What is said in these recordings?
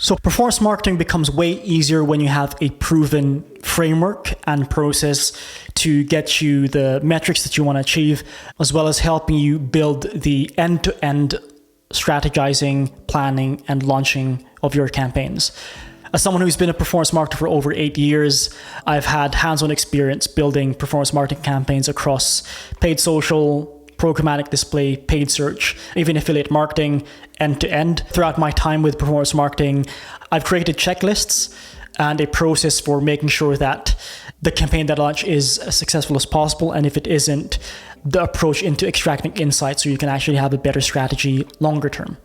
So performance marketing becomes way easier when you have a proven framework and process to get you the metrics that you want to achieve, as well as helping you build the end-to-end strategizing, planning, and launching of your campaigns. As someone who's been a performance marketer for over 8 years, I've had hands-on experience building performance marketing campaigns across paid social, programmatic display, paid search, even affiliate marketing, end-to-end. Throughout my time with performance marketing, I've created checklists and a process for making sure that the campaign that I launch is as successful as possible, and if it isn't, the approach into extracting insights so you can actually have a better strategy longer term.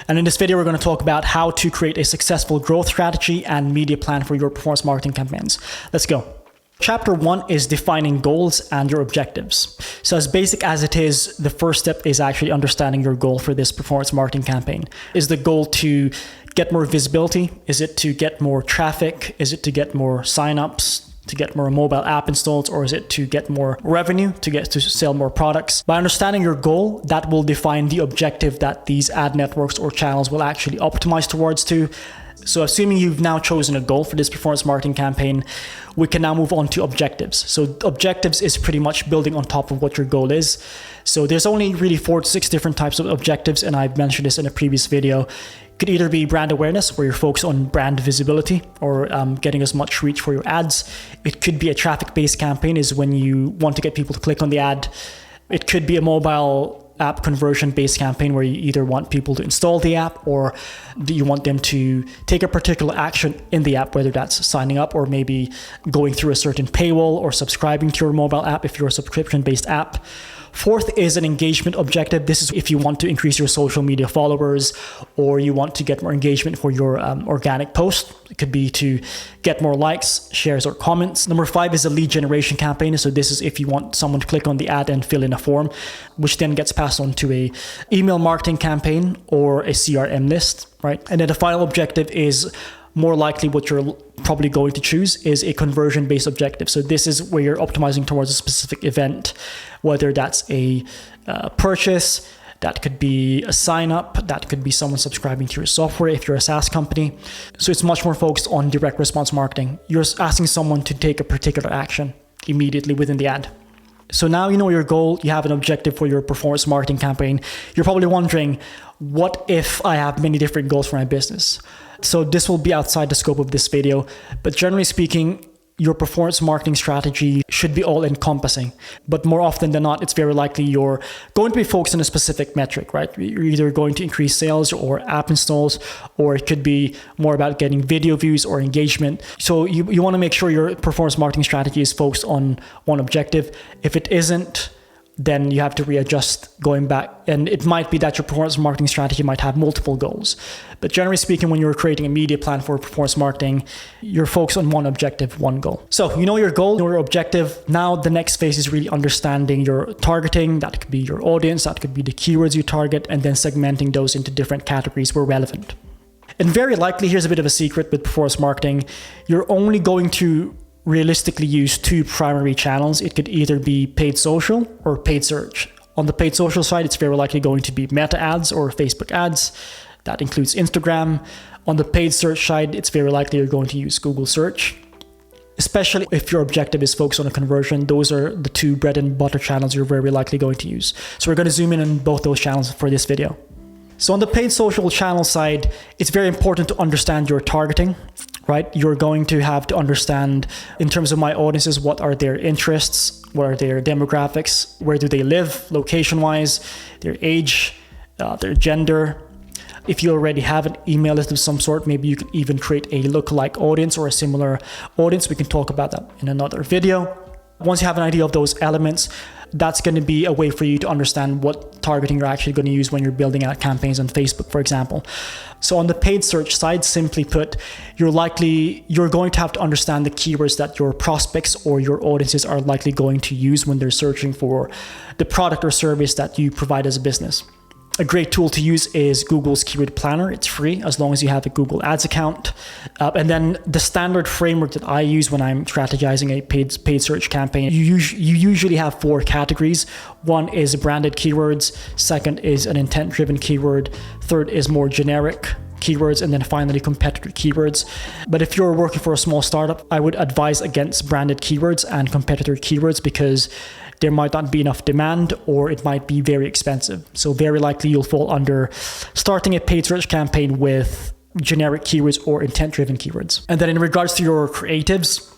And in this video, we're going to talk about how to create a successful growth strategy and media plan for your performance marketing campaigns. Let's go. Chapter 1 is defining goals and your objectives. So as basic as it is, the first step is actually understanding your goal for this performance marketing campaign. Is the goal to get more visibility? Is it to get more traffic? Is it to get more signups? To get more mobile app installs? Or is it to get more revenue, to get to sell more products? By understanding your goal, that will define the objective that these ad networks or channels will actually optimize towards to. So assuming you've now chosen a goal for this performance marketing campaign, we can now move on to objectives. So objectives is pretty much building on top of what your goal is. So there's only really 4 to 6 different types of objectives, and I've mentioned this in a previous video. It could either be brand awareness, where you're focused on brand visibility or getting as much reach for your ads. It could be a traffic-based campaign, is when you want to get people to click on the ad. It could be a mobile app conversion-based campaign where you either want people to install the app or you want them to take a particular action in the app, whether that's signing up or maybe going through a certain paywall or subscribing to your mobile app if you're a subscription-based app. Fourth is an engagement objective. This is if you want to increase your social media followers or you want to get more engagement for your organic post. It could be to get more likes, shares, or comments. Number 5 is a lead generation campaign. So this is if you want someone to click on the ad and fill in a form, which then gets passed on to a email marketing campaign or a CRM list, right? And then the final objective is more likely what you're probably going to choose is a conversion-based objective. So this is where you're optimizing towards a specific event, whether that's a purchase, that could be a sign up, that could be someone subscribing to your software if you're a SaaS company. So it's much more focused on direct response marketing. You're asking someone to take a particular action immediately within the ad. So now you know your goal, you have an objective for your performance marketing campaign. You're probably wondering, what if I have many different goals for my business? So this will be outside the scope of this video, but generally speaking, your performance marketing strategy should be all encompassing. But more often than not, it's very likely you're going to be focused on a specific metric, right? You're either going to increase sales or app installs, or it could be more about getting video views or engagement. So you want to make sure your performance marketing strategy is focused on one objective. If it isn't, then you have to readjust going back. And it might be that your performance marketing strategy might have multiple goals. But generally speaking, when you're creating a media plan for performance marketing, you're focused on one objective, one goal. So you know your goal, your objective. Now the next phase is really understanding your targeting. That could be your audience, that could be the keywords you target, and then segmenting those into different categories where relevant. And very likely, here's a bit of a secret with performance marketing, you're only going to realistically use 2 primary channels. It could either be paid social or paid search. On the paid social side, it's very likely going to be Meta ads or Facebook ads. That includes Instagram. On the paid search side, it's very likely you're going to use Google search. Especially if your objective is focused on a conversion, those are the 2 bread and butter channels you're very likely going to use. So we're going to zoom in on both those channels for this video. So on the paid social channel side, it's very important to understand your targeting, right? You're going to have to understand, in terms of my audiences, what are their interests, what are their demographics, where do they live, location-wise, their age, their gender. If you already have an email list of some sort, maybe you can even create a lookalike audience or a similar audience. We can talk about that in another video. Once you have an idea of those elements, that's going to be a way for you to understand what targeting you're actually going to use when you're building out campaigns on Facebook, for example. So on the paid search side, simply put, you're going to have to understand the keywords that your prospects or your audiences are likely going to use when they're searching for the product or service that you provide as a business. A great tool to use is Google's Keyword Planner. It's free as long as you have a Google Ads account. And then the standard framework that I use when I'm strategizing a paid search campaign, you usually have 4 categories. One is branded keywords. Second is an intent-driven keyword. Third is more generic keywords, and then finally competitor keywords. But if you're working for a small startup, I would advise against branded keywords and competitor keywords because there might not be enough demand or it might be very expensive. So very likely you'll fall under starting a paid search campaign with generic keywords or intent-driven keywords. And then in regards to your creatives,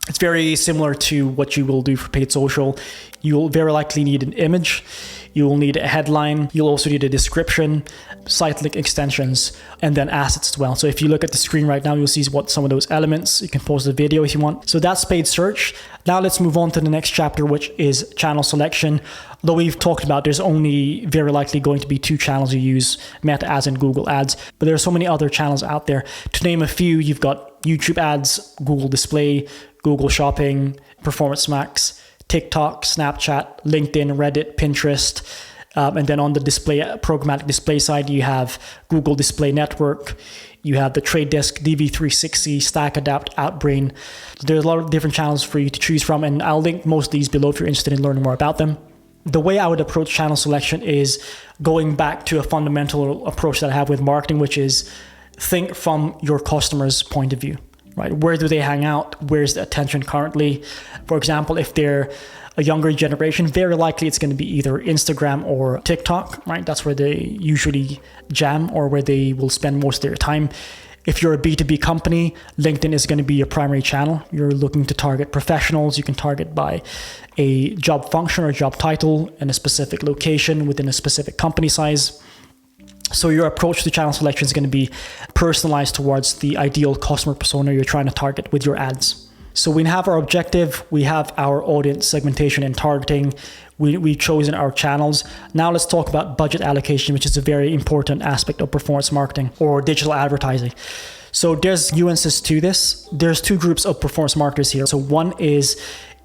it's very similar to what you will do for paid social. You'll very likely need an image. You will need a headline. You'll also need a description, site link extensions, and then assets as well. So if you look at the screen right now, you'll see what some of those elements. You can pause the video if you want. So that's paid search. Now let's move on to the next chapter, which is channel selection. Though we've talked about there's only very likely going to be 2 channels you use, Meta ads and Google ads, but there are so many other channels out there. To name a few, you've got YouTube ads, Google Display, Google Shopping, Performance Max, TikTok, Snapchat, LinkedIn, Reddit, Pinterest. And then on the display, programmatic display side, you have Google Display Network. You have the Trade Desk, DV360, StackAdapt, Outbrain. There's a lot of different channels for you to choose from, and I'll link most of these below if you're interested in learning more about them. The way I would approach channel selection is going back to a fundamental approach that I have with marketing, which is think from your customer's point of view. Right? Where do they hang out? Where's the attention currently? For example, if they're a younger generation, very likely it's going to be either Instagram or TikTok, right? That's where they usually jam or where they will spend most of their time. If you're a B2B company, LinkedIn is going to be your primary channel. You're looking to target professionals. You can target by a job function or job title in a specific location within a specific company size. So your approach to channel selection is going to be personalized towards the ideal customer persona you're trying to target with your ads. So we have our objective, we have our audience segmentation and targeting, we've chosen our channels. Now let's talk about budget allocation, which is a very important aspect of performance marketing or digital advertising. So there's nuances to this. There's 2 groups of performance marketers here. So one is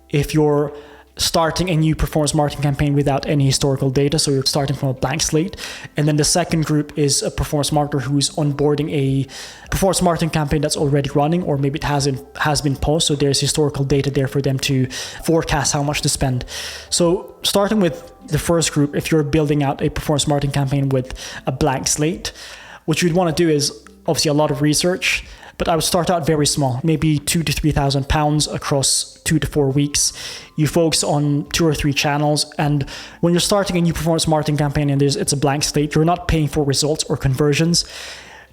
if you're starting a new performance marketing campaign without any historical data, so you're starting from a blank slate. And then the second group is a performance marketer who's onboarding a performance marketing campaign that's already running, or maybe it has been paused, so there's historical data there for them to forecast how much to spend. So starting with the first group, if you're building out a performance marketing campaign with a blank slate, what you'd want to do is obviously a lot of research, but I would start out very small, maybe £2,000 to £3,000 across 2 to 4 weeks. You focus on 2 or 3 channels. And when you're starting a new performance marketing campaign and it's a blank slate, you're not paying for results or conversions.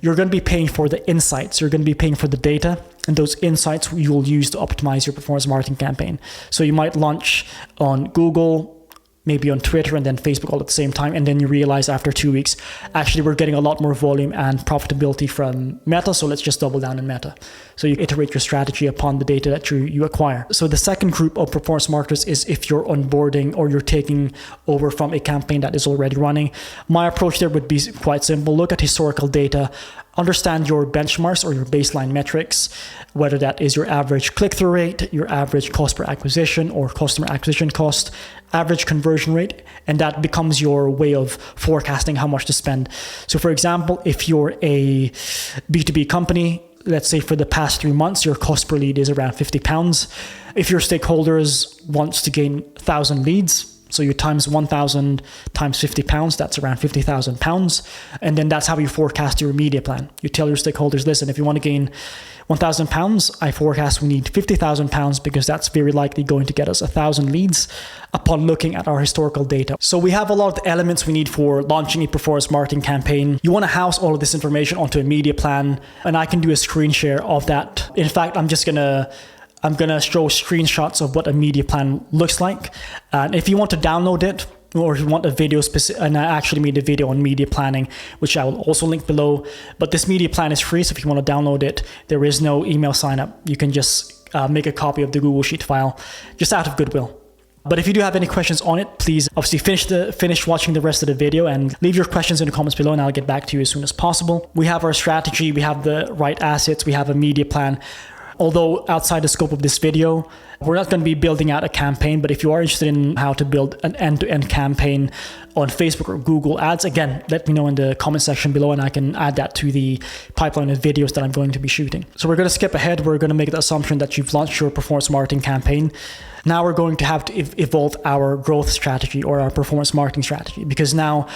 You're going to be paying for the insights. You're going to be paying for the data, and those insights you will use to optimize your performance marketing campaign. So you might launch on Google, maybe on Twitter and then Facebook all at the same time. And then you realize after 2 weeks, actually we're getting a lot more volume and profitability from Meta. So let's just double down in Meta. So you iterate your strategy upon the data that you acquire. So the second group of performance marketers is if you're onboarding or you're taking over from a campaign that is already running. My approach there would be quite simple. Look at historical data, understand your benchmarks or your baseline metrics, whether that is your average click-through rate, your average cost per acquisition or customer acquisition cost, average conversion rate, and that becomes your way of forecasting how much to spend. So for example, if you're a B2B company, let's say for the past 3 months, your cost per lead is around £50. If your stakeholders wants to gain 1,000 leads, so you times 1,000 times £50, that's around £50,000. And then that's how you forecast your media plan. You tell your stakeholders, listen, if you want to gain £1,000, I forecast we need £50,000 because that's very likely going to get us 1,000 leads upon looking at our historical data. So we have a lot of elements we need for launching a performance marketing campaign. You want to house all of this information onto a media plan, and I can do a screen share of that. In fact, I'm going to show screenshots of what a media plan looks like. And if you want to download it, or if you want a video specific, and I actually made a video on media planning, which I will also link below. But this media plan is free, so if you want to download it, there is no email sign up. You can just make a copy of the Google Sheet file, just out of goodwill. But if you do have any questions on it, please obviously finish watching the rest of the video and leave your questions in the comments below, and I'll get back to you as soon as possible. We have our strategy, we have the right assets, we have a media plan. Although outside the scope of this video, we're not going to be building out a campaign, but if you are interested in how to build an end-to-end campaign on Facebook or Google ads, again, let me know in the comment section below and I can add that to the pipeline of videos that I'm going to be shooting. So we're going to skip ahead. We're going to make the assumption that you've launched your performance marketing campaign. Now we're going to have to evolve our growth strategy or our performance marketing strategy, because now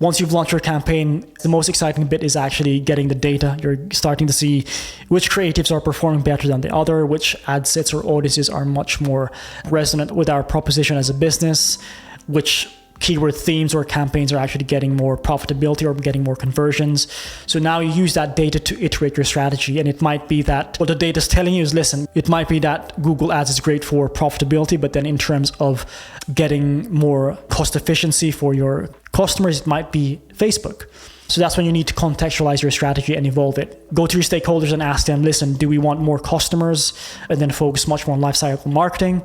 Once you've launched your campaign, the most exciting bit is actually getting the data. You're starting to see which creatives are performing better than the other, which ad sets or audiences are much more resonant with our proposition as a business, which keyword themes or campaigns are actually getting more profitability or getting more conversions. So now you use that data to iterate your strategy. And it might be that what the data is telling you is, listen, it might be that Google Ads is great for profitability, but then in terms of getting more cost efficiency for your customers, it might be Facebook. So that's when you need to contextualize your strategy and evolve it. Go to your stakeholders and ask them, listen, do we want more customers and then focus much more on lifecycle marketing?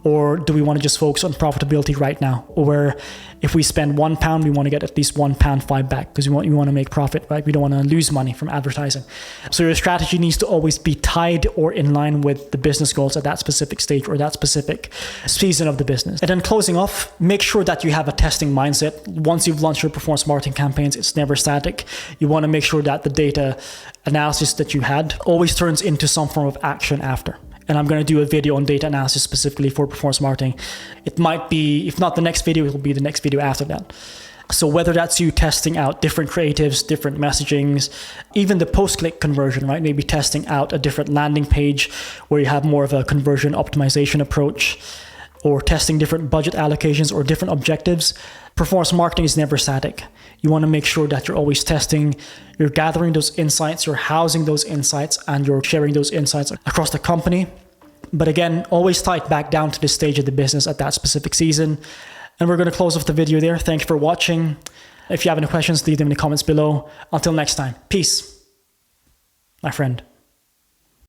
Or do we want to just focus on profitability right now? Or where if we spend £1, we want to get at least £1.05 back because we want to make profit, right? We don't want to lose money from advertising. So your strategy needs to always be tied or in line with the business goals at that specific stage or that specific season of the business. And then closing off, make sure that you have a testing mindset. Once you've launched your performance marketing campaigns, it's never static. You want to make sure that the data analysis that you had always turns into some form of action after. And I'm going to do a video on data analysis specifically for performance marketing. It might be, if not the next video, it will be the next video after that. So whether that's you testing out different creatives, different messagings, even the post-click conversion, right? Maybe testing out a different landing page where you have more of a conversion optimization approach, or testing different budget allocations or different objectives. Performance marketing is never static. You want to make sure that you're always testing, you're gathering those insights, you're housing those insights, and you're sharing those insights across the company. But again, always tie it back down to the stage of the business at that specific season. And we're going to close off the video there. Thank you for watching. If you have any questions, leave them in the comments below. Until next time, peace, my friend.